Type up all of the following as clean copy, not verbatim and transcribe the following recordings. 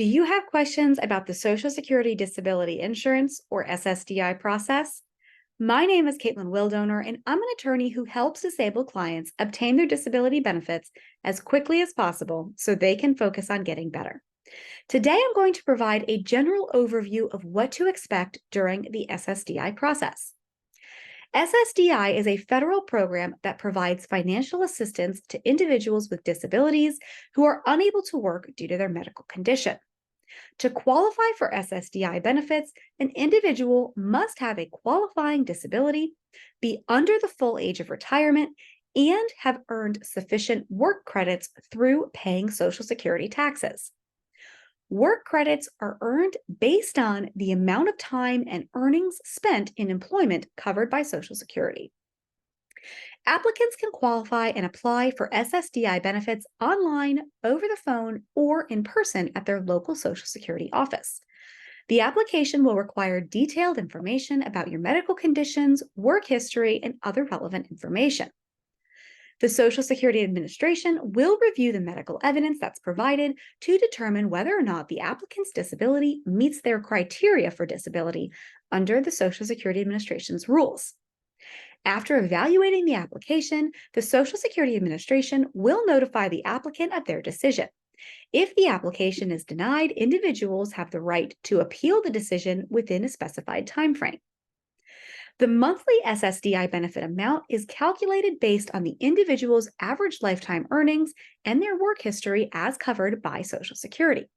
Do you have questions about the Social Security Disability Insurance or SSDI process? My name is Caitlin Wildowner, and I'm an attorney who helps disabled clients obtain their disability benefits as quickly as possible so they can focus on getting better. Today, I'm going to provide a general overview of what to expect during the SSDI process. SSDI is a federal program that provides financial assistance to individuals with disabilities who are unable to work due to their medical condition. To qualify for SSDI benefits, an individual must have a qualifying disability, be under the full age of retirement, and have earned sufficient work credits through paying Social Security taxes. Work credits are earned based on the amount of time and earnings spent in employment covered by Social Security. Applicants can qualify and apply for SSDI benefits online, over the phone, or in person at their local Social Security office. The application will require detailed information about your medical conditions, work history, and other relevant information. The Social Security Administration will review the medical evidence that's provided to determine whether or not the applicant's disability meets their criteria for disability under the Social Security Administration's rules. After evaluating the application, the Social Security Administration will notify the applicant of their decision. If the application is denied, individuals have the right to appeal the decision within a specified timeframe. The monthly SSDI benefit amount is calculated based on the individual's average lifetime earnings and their work history as covered by Social Security.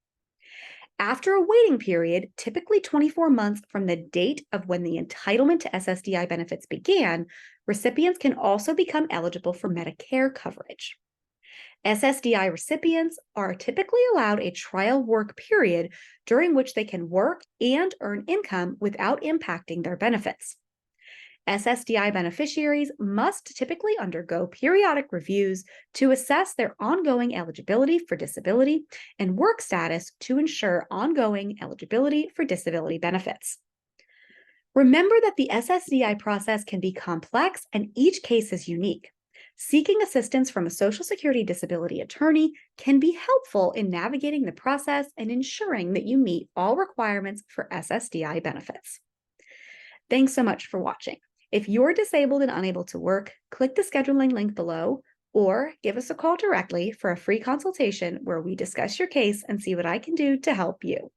After a waiting period, typically 24 months from the date of when the entitlement to SSDI benefits began, recipients can also become eligible for Medicare coverage. SSDI recipients are typically allowed a trial work period during which they can work and earn income without impacting their benefits. SSDI beneficiaries must typically undergo periodic reviews to assess their ongoing eligibility for disability and work status to ensure ongoing eligibility for disability benefits. Remember that the SSDI process can be complex and each case is unique. Seeking assistance from a Social Security disability attorney can be helpful in navigating the process and ensuring that you meet all requirements for SSDI benefits. Thanks so much for watching. If you're disabled and unable to work, click the scheduling link below or give us a call directly for a free consultation where we discuss your case and see what I can do to help you.